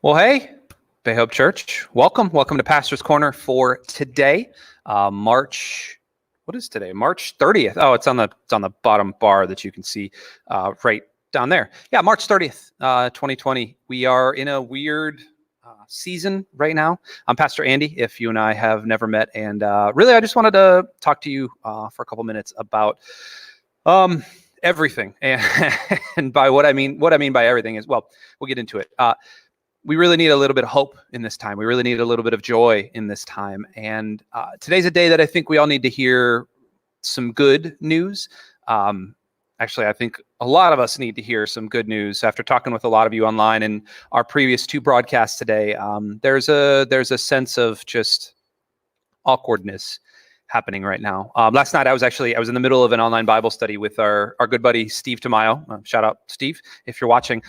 Well, hey, Bay Hope Church, welcome to Pastor's Corner for today, March. What is today? March 30th. Oh, it's on the bottom bar that you can see right down there. Yeah, March 30th, 2020. We are in a weird season right now. I'm Pastor Andy, if you and I have never met, and really, I just wanted to talk to you for a couple minutes about everything, and by what I mean by everything is, well, we'll get into it. We really need a little bit of hope in this time. We really need a little bit of joy in this time. And today's a day that I think we all need to hear some good news. Actually, I think a lot of us need to hear some good news. After talking with a lot of you online in our previous two broadcasts today, there's a sense of just awkwardness happening right now. Last night, I was in the middle of an online Bible study with our good buddy, Steve Tamayo. Shout out, Steve, if you're watching.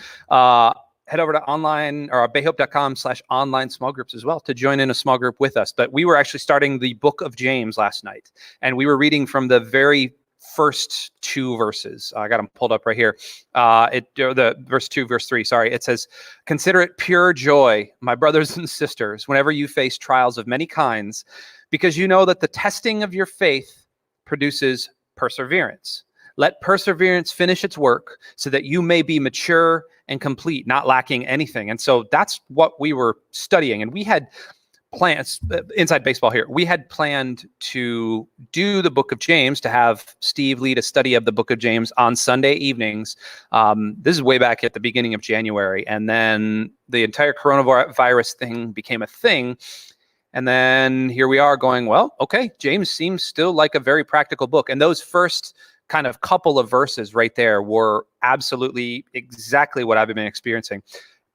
Head over to online or bayhope.com/online small groups as well to join in a small group with us. But we were actually starting the book of James last night, and we were reading from the very first two verses. I got them pulled up right here. The verse 2, verse 3, sorry. It says, "Consider it pure joy, my brothers and sisters, whenever you face trials of many kinds, because you know that the testing of your faith produces perseverance. Let perseverance finish its work so that you may be mature and complete, not lacking anything." And so that's what we were studying. And we had plans, inside baseball here, we had planned to do the book of James, to have Steve lead a study of the book of James on Sunday evenings. This is way back at the beginning of January. And then the entire coronavirus thing became a thing. And then here we are going, well, okay, James seems still like a very practical book. And those first kind of couple of verses right there were absolutely exactly what I've been experiencing.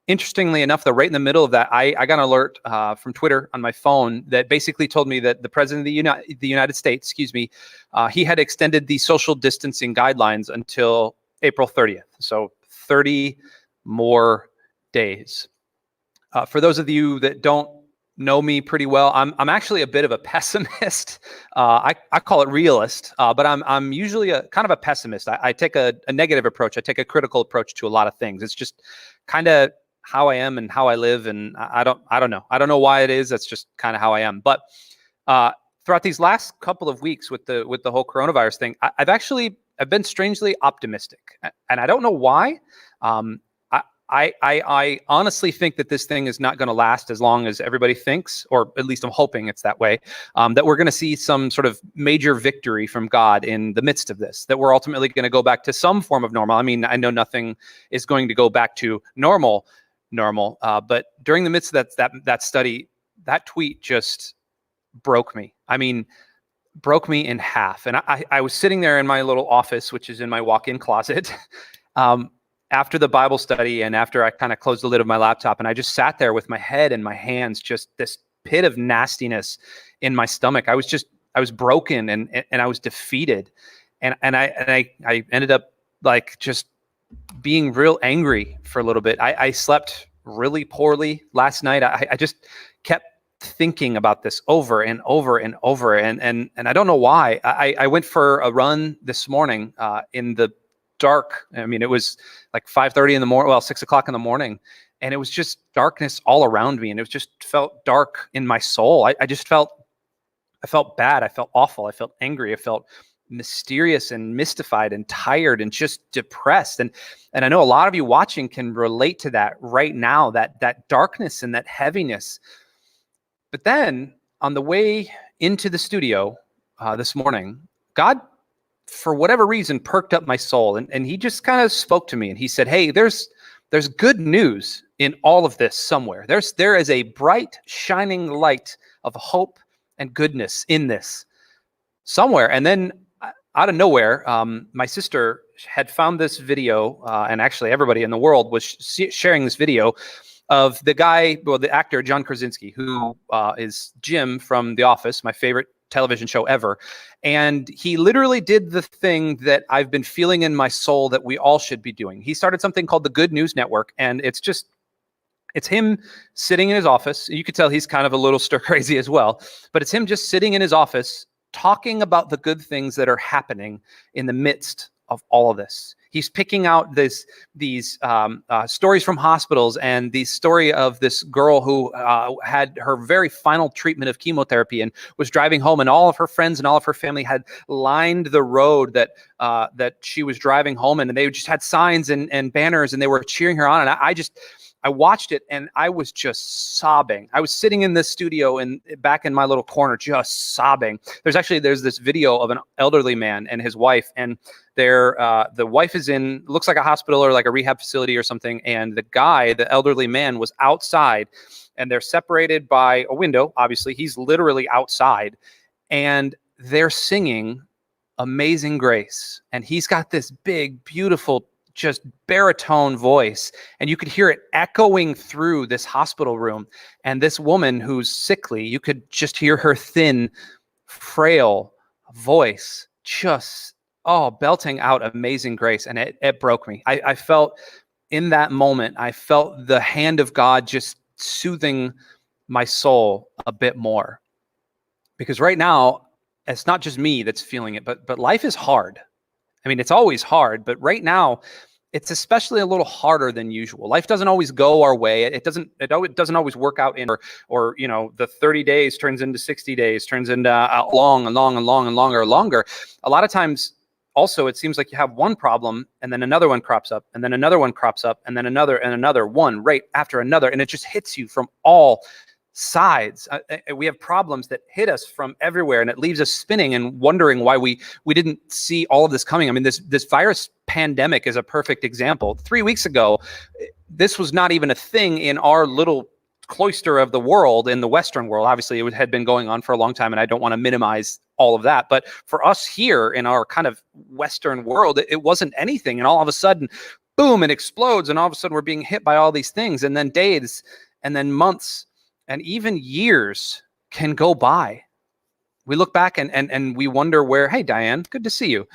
Interestingly enough, though, right in the middle of that, I got an alert from Twitter on my phone that basically told me that the president of the United States, he had extended the social distancing guidelines until April 30th. So 30 more days. For those of you that don't know me pretty well, I'm actually a bit of a pessimist. I call it realist, but I'm usually a kind of a pessimist. I take a negative approach. I take a critical approach to a lot of things. It's just kind of how I am and how I live, and I don't know why it is. That's just kind of how I am. But throughout these last couple of weeks with the whole coronavirus thing, I've been strangely optimistic, and I don't know why. I honestly think that this thing is not going to last as long as everybody thinks, or at least I'm hoping it's that way, that we're going to see some sort of major victory from God in the midst of this, that we're ultimately going to go back to some form of normal. I mean, I know nothing is going to go back to normal, but during the midst of that study, that tweet just broke me. I mean, broke me in half. And I was sitting there in my little office, which is in my walk-in closet, after the Bible study and after I kind of closed the lid of my laptop, and I just sat there with my head and my hands, just this pit of nastiness in my stomach. I was broken and I was defeated. And I ended up like just being real angry for a little bit. I slept really poorly last night. I just kept thinking about this over and over and over. And I don't know why. I went for a run this morning in the dark. I mean, it was like 5:30 in the morning, well, 6 o'clock in the morning. And it was just darkness all around me. And it just felt dark in my soul. I felt bad. I felt awful. I felt angry. I felt mysterious and mystified and tired and just depressed. And I know a lot of you watching can relate to that right now, that darkness and that heaviness. But then on the way into the studio this morning, God, for whatever reason, perked up my soul. And he just kind of spoke to me and he said, hey, there's good news in all of this somewhere. There is a bright, shining light of hope and goodness in this somewhere. And then out of nowhere, my sister had found this video, and actually everybody in the world was sharing this video of the actor, John Krasinski, who is Jim from The Office, my favorite television show ever. And he literally did the thing that I've been feeling in my soul that we all should be doing. He started something called the Good News Network, and it's him sitting in his office. You could tell he's kind of a little stir crazy as well, but it's him just sitting in his office talking about the good things that are happening in the midst of all of this. He's picking out these stories from hospitals, and the story of this girl who had her very final treatment of chemotherapy and was driving home, and all of her friends and all of her family had lined the road that she was driving home in, and they just had signs and banners, and they were cheering her on. And I watched it, and I was just sobbing. I was sitting in this studio and back in my little corner, just sobbing. There's this video of an elderly man and his wife, and the wife is looks like a hospital or like a rehab facility or something, and the elderly man, was outside, and they're separated by a window. Obviously, he's literally outside, and they're singing Amazing Grace, and he's got this big, beautiful, just baritone voice, and you could hear it echoing through this hospital room. And this woman who's sickly, you could just hear her thin, frail voice just belting out Amazing Grace. And it broke me. I felt in that moment, I felt the hand of God just soothing my soul a bit more, because right now it's not just me that's feeling it, but life is hard. I mean, it's always hard, but right now it's especially a little harder than usual. Life doesn't always go our way. It doesn't always work out or the 30 days turns into 60 days, turns into longer. A lot of times also, it seems like you have one problem and then another one crops up, and then another one crops up, and then another one right after another, and it just hits you from all sides. We have problems that hit us from everywhere, and it leaves us spinning and wondering why we didn't see all of this coming. I mean, this virus pandemic is a perfect example. 3 weeks ago, this was not even a thing in our little cloister of the world, in the Western world. Obviously, it had been going on for a long time, and I don't want to minimize all of that. But for us here in our kind of Western world, it wasn't anything. And all of a sudden, boom, it explodes. And all of a sudden, we're being hit by all these things. And then days, and then months, and even years can go by. We look back and we wonder where, hey, Diane, good to see you.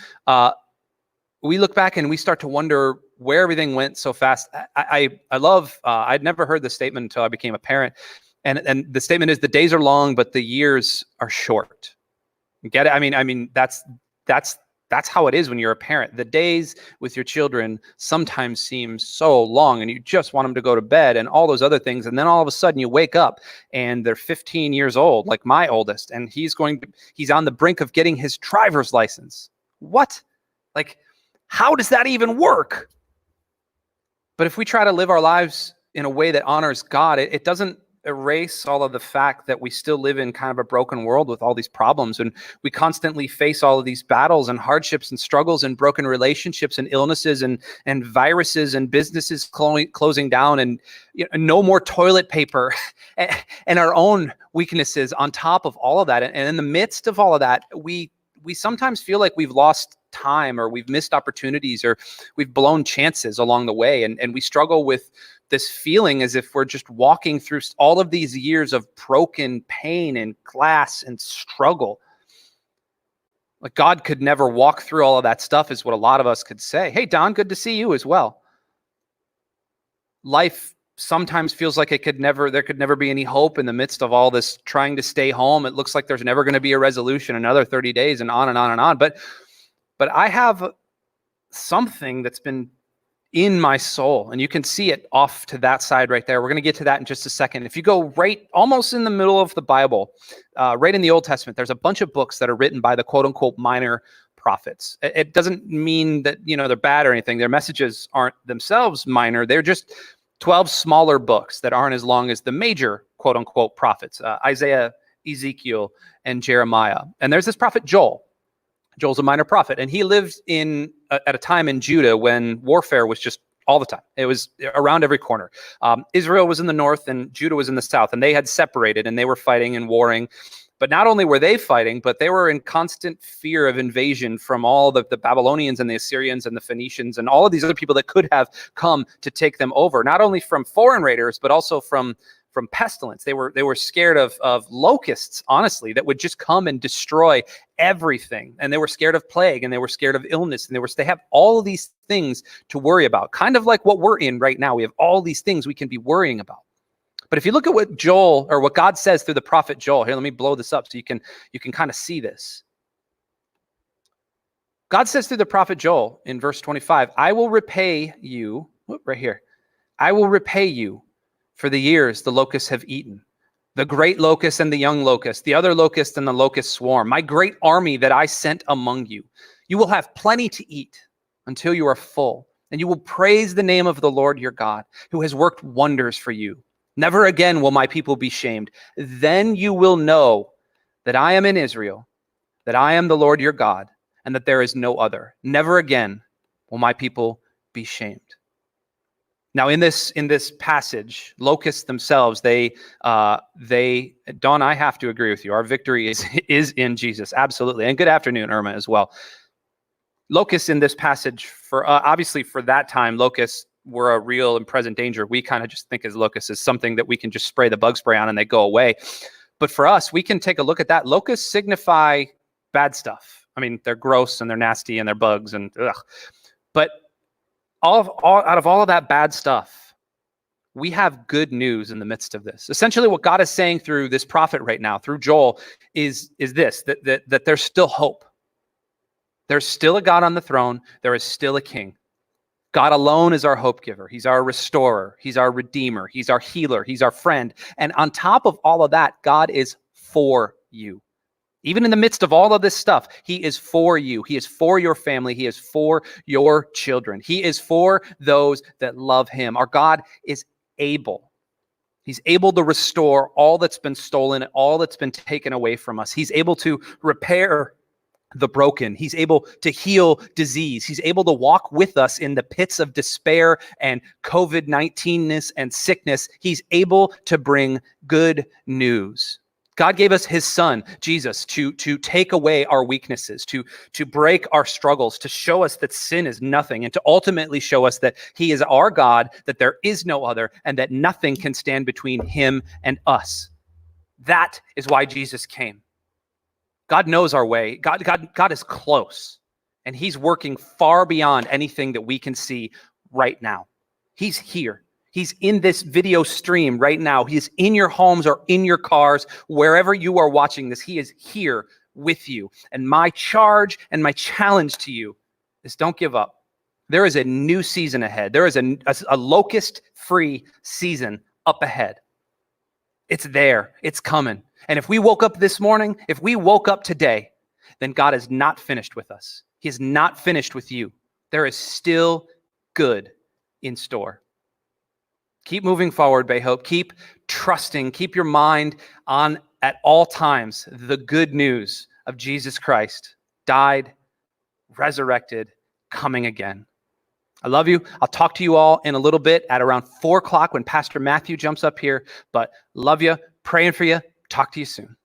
We look back and we start to wonder where everything went so fast. I love, I'd never heard this statement until I became a parent. And the statement is, the days are long, but the years are short. You get it? I mean, that's how it is when you're a parent. The days with your children sometimes seem so long, and you just want them to go to bed and all those other things. And then all of a sudden you wake up and they're 15 years old, like my oldest, and he's on the brink of getting his driver's license. What? Like, how does that even work? But if we try to live our lives in a way that honors God, it doesn't erase all of the fact that we still live in kind of a broken world with all these problems, and we constantly face all of these battles and hardships and struggles and broken relationships and illnesses and viruses and businesses closing down, and no more toilet paper and our own weaknesses on top of all of that. And in the midst of all of that, we sometimes feel like we've lost time, or we've missed opportunities, or we've blown chances along the way, and we struggle with this feeling as if we're just walking through all of these years of broken pain and glass and struggle. Like, God could never walk through all of that stuff, is what a lot of us could say. Hey, Don, good to see you as well. Life sometimes feels like there could never be any hope in the midst of all this trying to stay home. It looks like there's never going to be a resolution, another 30 days, and on and on and on. But I have something that's been in my soul, and you can see it off to that side right there. We're going to get to that in just a second. If you go right almost in the middle of the Bible, right in the Old Testament, there's a bunch of books that are written by the quote unquote minor prophets. It doesn't mean that they're bad or anything. Their messages aren't themselves minor. They're just 12 smaller books that aren't as long as the major quote unquote prophets, Isaiah, Ezekiel, and Jeremiah. And there's this prophet Joel. Joel's a minor prophet, and he lived at a time in Judah when warfare was just all the time. It was around every corner. Israel was in the north and Judah was in the south, and they had separated, and they were fighting and warring. But not only were they fighting, but they were in constant fear of invasion from all the Babylonians and the Assyrians and the Phoenicians and all of these other people that could have come to take them over, not only from foreign raiders, but also from pestilence. They were scared of locusts, honestly, that would just come and destroy everything. And they were scared of plague, and they were scared of illness, and they have all of these things to worry about, kind of like what we're in right now. We have all these things we can be worrying about. But if you look at what God says through the prophet Joel, here, let me blow this up so you can kind of see this. God says through the prophet Joel in verse 25, I will repay you, right here, I will repay you for the years the locusts have eaten, the great locust and the young locust, the other locust and the locust swarm, my great army that I sent among you. You will have plenty to eat until you are full, and you will praise the name of the Lord your God, who has worked wonders for you. Never again will my people be shamed. Then you will know that I am in Israel, that I am the Lord your God, and that there is no other. Never again will my people be shamed. Now, in this passage, locusts themselves, they Dawn, I have to agree with you. Our victory is in Jesus, absolutely. And good afternoon, Irma, as well. Locusts in this passage, for obviously for that time, locusts were a real and present danger. We kind of just think as locusts as something that we can just spray the bug spray on and they go away. But for us, we can take a look at that. Locusts signify bad stuff. I mean, they're gross and they're nasty and they're bugs and ugh. But out of all of that bad stuff, we have good news in the midst of this. Essentially, what God is saying through this prophet right now, through Joel, is this, that there's still hope. There's still a God on the throne. There is still a king. God alone is our hope giver. He's our restorer. He's our redeemer. He's our healer. He's our friend. And on top of all of that, God is for you. Even in the midst of all of this stuff, he is for you. He is for your family. He is for your children. He is for those that love him. Our God is able. He's able to restore all that's been stolen, all that's been taken away from us. He's able to repair the broken. He's able to heal disease. He's able to walk with us in the pits of despair and COVID-19ness and sickness. He's able to bring good news. God gave us his son, Jesus, to take away our weaknesses, to break our struggles, to show us that sin is nothing, and to ultimately show us that he is our God, that there is no other, and that nothing can stand between him and us. That is why Jesus came. God knows our way. God is close, and he's working far beyond anything that we can see right now. He's here. He's in this video stream right now. He is in your homes or in your cars, wherever you are watching this. He is here with you. And my charge and my challenge to you is don't give up. There is a new season ahead. There is a locust-free season up ahead. It's there. It's coming. And if we woke up this morning, if we woke up today, then God is not finished with us. He is not finished with you. There is still good in store. Keep moving forward, Bay Hope. Keep trusting. Keep your mind on, at all times, the good news of Jesus Christ. Died, resurrected, coming again. I love you. I'll talk to you all in a little bit at around 4 o'clock when Pastor Matthew jumps up here. But love you, praying for you. Talk to you soon.